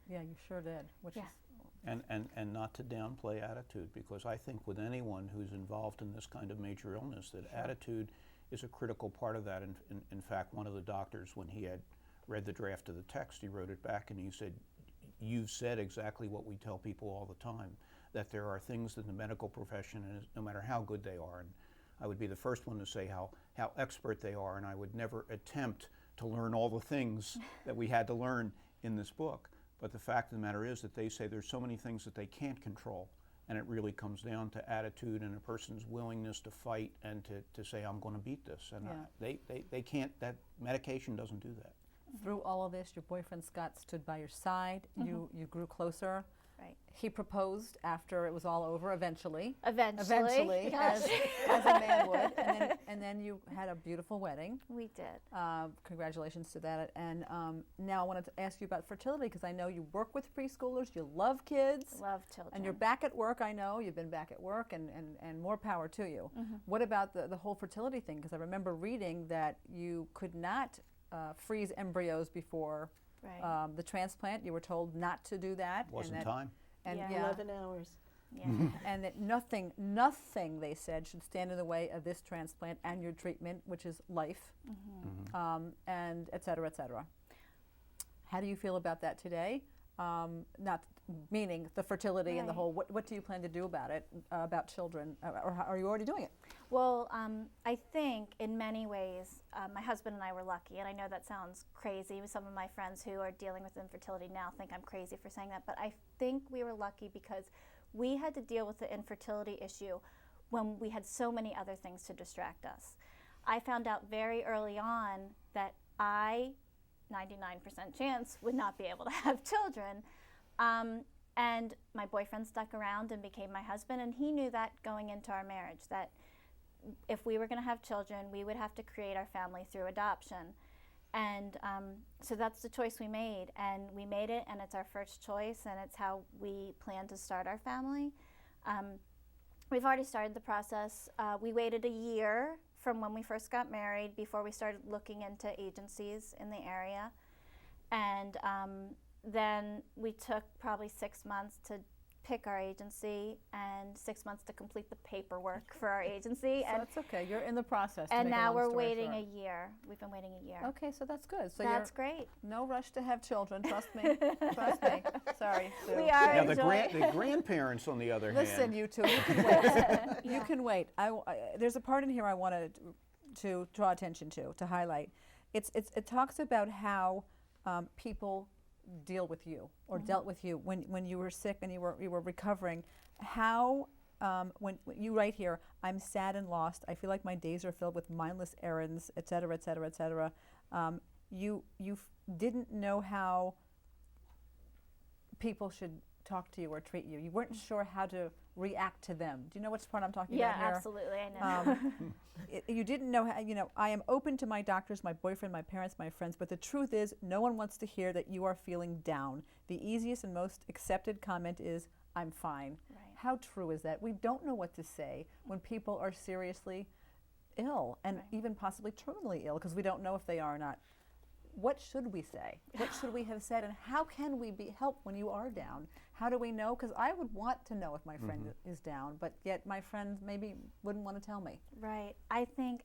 Yeah, you sure did. Which Yeah. is And not to downplay attitude, because I think with anyone who's involved in this kind of major illness, that attitude is a critical part of that. In fact, one of the doctors, when he had read the draft of the text, he wrote it back and he said, "You've said exactly what we tell people all the time, that there are things in the medical profession, and no matter how good they are, and I would be the first one to say how expert they are, and I would never attempt to learn all the things that we had to learn in this book. But the fact of the matter is that they say there's so many things that they can't control, and it really comes down to attitude and a person's willingness to fight and to say, I'm going to beat this. And they can't, that medication doesn't do that. through all of this, your boyfriend Scott stood by your side. You grew closer. Right. He proposed after it was all over, eventually. Eventually. as a man would. And then you had a beautiful wedding. We did. Congratulations to that. And now I wanted to ask you about fertility, because I know you work with preschoolers, you love kids. Love children. And you're back at work, I know. You've been back at work, and more power to you. What about the whole fertility thing? Because I remember reading that you could not freeze embryos before Right. the transplant. You were told not to do that. Wasn't time. And Yeah. 11 hours. Yeah. and that nothing, they said, should stand in the way of this transplant and your treatment, which is life, and et cetera, et cetera. How do you feel about that today? Not meaning the fertility and the Right. whole, what do you plan to do about it, about children, or are you already doing it? Well, I think in many ways, my husband and I were lucky, and I know that sounds crazy. Some of my friends who are dealing with infertility now think I'm crazy for saying that, but I think we were lucky because we had to deal with the infertility issue when we had so many other things to distract us. I found out very early on that I, 99% chance, would not be able to have children. And my boyfriend stuck around and became my husband, and he knew that going into our marriage, that if we were going to have children, we would have to create our family through adoption. And so that's the choice we made, and we made it, and it's our first choice, and it's how we plan to start our family. We've already started the process. We waited a year from when we first got married before we started looking into agencies in the area. And then we took probably 6 months to pick our agency and 6 months to complete the paperwork for our agency. So that's okay. You're in the process. And now we're waiting a year. We've been waiting a year. Okay, so that's good. So that's great. No rush to have children. Trust me. Trust me. Sorry, Sue. We are Now enjoying. the grandparents, on the other Listen, hand. you two, you can wait. You can wait. There's a part in here I wanted to draw attention to highlight. It talks about how people deal with you or dealt with you when you were sick and you were recovering. How when you write here, I'm sad and lost. I feel like my days are filled with mindless errands, et cetera, et cetera, et cetera. You didn't know how people should talk to you or treat you. You weren't sure how to react to them. Do you know which part I'm talking about here? Yeah, absolutely. I know. You didn't know how, I am open to my doctors, my boyfriend, my parents, my friends, but the truth is no one wants to hear that you are feeling down. The easiest and most accepted comment is, I'm fine. Right. How true is that? We don't know what to say when people are seriously ill and even possibly terminally ill, because we don't know if they are or not. What should we say? What should we have said? And how can we be helped when you are down? How do we know? Because I would want to know if my friend is down, but yet my friend maybe wouldn't want to tell me. Right. I think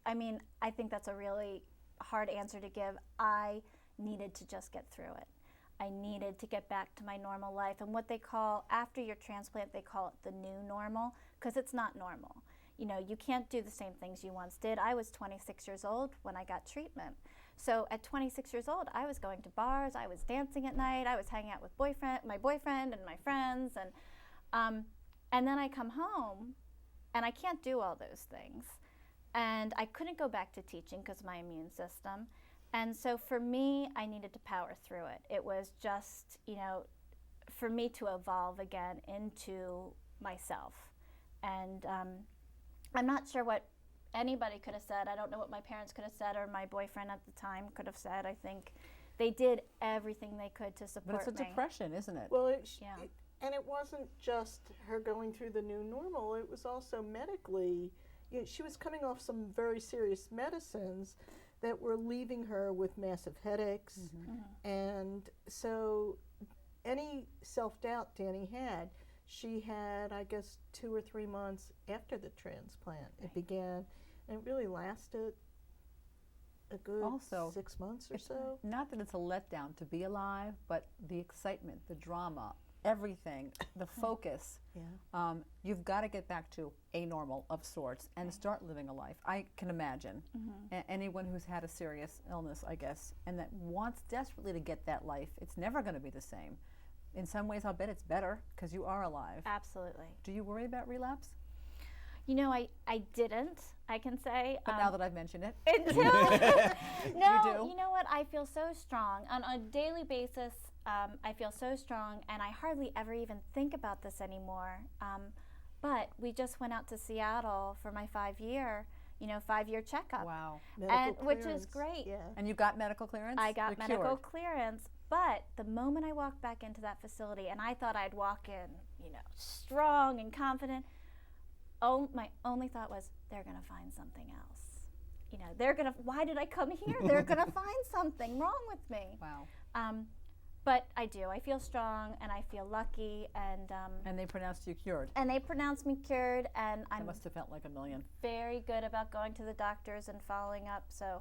that's a really hard answer to give. I needed to just get through it. I needed to get back to my normal life. And what they call, after your transplant, they call it the new normal, because it's not normal. You can't do the same things you once did. I was 26 years old when I got treatment. So at 26 years old, I was going to bars, I was dancing at night, I was hanging out with my boyfriend and my friends, and then I come home, and I can't do all those things. And I couldn't go back to teaching because of my immune system. And so for me, I needed to power through it. It was just, for me to evolve again into myself. And I'm not sure what anybody could have said. I don't know what my parents could have said or my boyfriend at the time could have said. I think they did everything they could to support me. But it's a depression, isn't it? Well, Yeah. it wasn't just her going through the new normal. It was also medically. She was coming off some very serious medicines that were leaving her with massive headaches. And so any self-doubt Dani had, she had, I guess, 2 or 3 months after the transplant. It began, and it really lasted a good Also, 6 months or It's so. not that it's a letdown to be alive, but the excitement, the drama, everything, the focus. Yeah. You've got to get back to a normal of sorts and start living a life. I can imagine anyone who's had a serious illness, I guess, and that wants desperately to get that life, it's never going to be the same. In some ways, I'll bet it's better because you are alive. Absolutely. Do you worry about relapse? You know, I didn't, I can say. But now that I've mentioned it, Until do? You know what? I feel so strong on a daily basis. I feel so strong, and I hardly ever even think about this anymore. But we just went out to Seattle for my 5-year checkup. wow. Medical which is clearance, great. Yeah. And you got medical clearance? I got You're medical cured. clearance, but the moment I walked back into that facility, and I thought I'd walk in, strong and confident. My only thought was, they're going to find something else. Why did I come here? They're going to find something wrong with me. Wow. But I do. I feel strong, and I feel lucky, And they pronounced you cured. and they pronounced me cured, and It I'm must have felt like a million. very good about going to the doctors and following up. So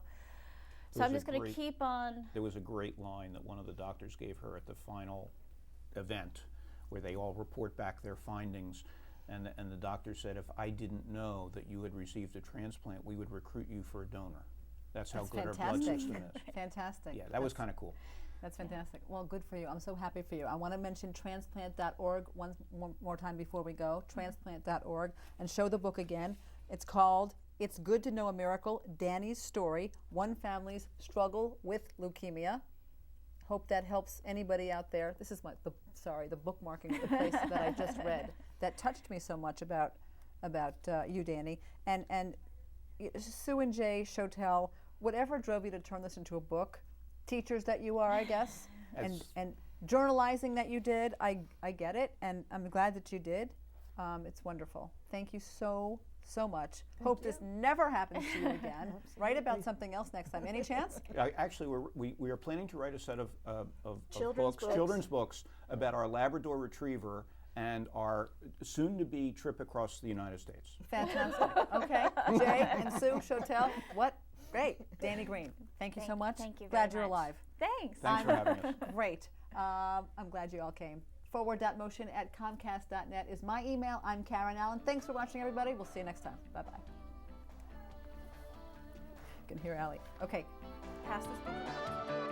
There I'm was just a going to great- keep on. There was a great line that one of the doctors gave her at the final event where they all report back their findings. And the doctor said, if I didn't know that you had received a transplant, we would recruit you for a donor. That's how good our blood fantastic. system is. Fantastic. Yeah, that was kind of cool. That's fantastic. Well, good for you. I'm so happy for you. I want to mention transplant.org one more time before we go. Transplant.org, and show the book again. It's called It's Good to Know a Miracle, Dani's Story, One Family's Struggle with Leukemia. Hope that helps anybody out there. This is the bookmarking of the place that I just read that touched me so much about you, Dani. And Sue and Jay, Shotel, whatever drove you to turn this into a book, teachers that you are, I guess, and journalizing that you did, I get it, and I'm glad that you did. It's wonderful. Thank you so much. Hope this never happens to you again. Write about something else next time. Any chance? Actually, we are planning to write a set of Children's books. children's books about our Labrador Retriever and our soon-to-be trip across the United States. Fantastic. Okay, Jay and Sue, Shotel, what? Great. Dani Greene, thank you so much. Thank you very Glad you're much. alive. Thanks. Thanks for having us. Great. I'm glad you all came. forward.motion@comcast.net is my email. I'm Karen Allyn. Thanks for watching, everybody. We'll see you next time. Bye-bye. You can hear Allie. Okay, pass this book around.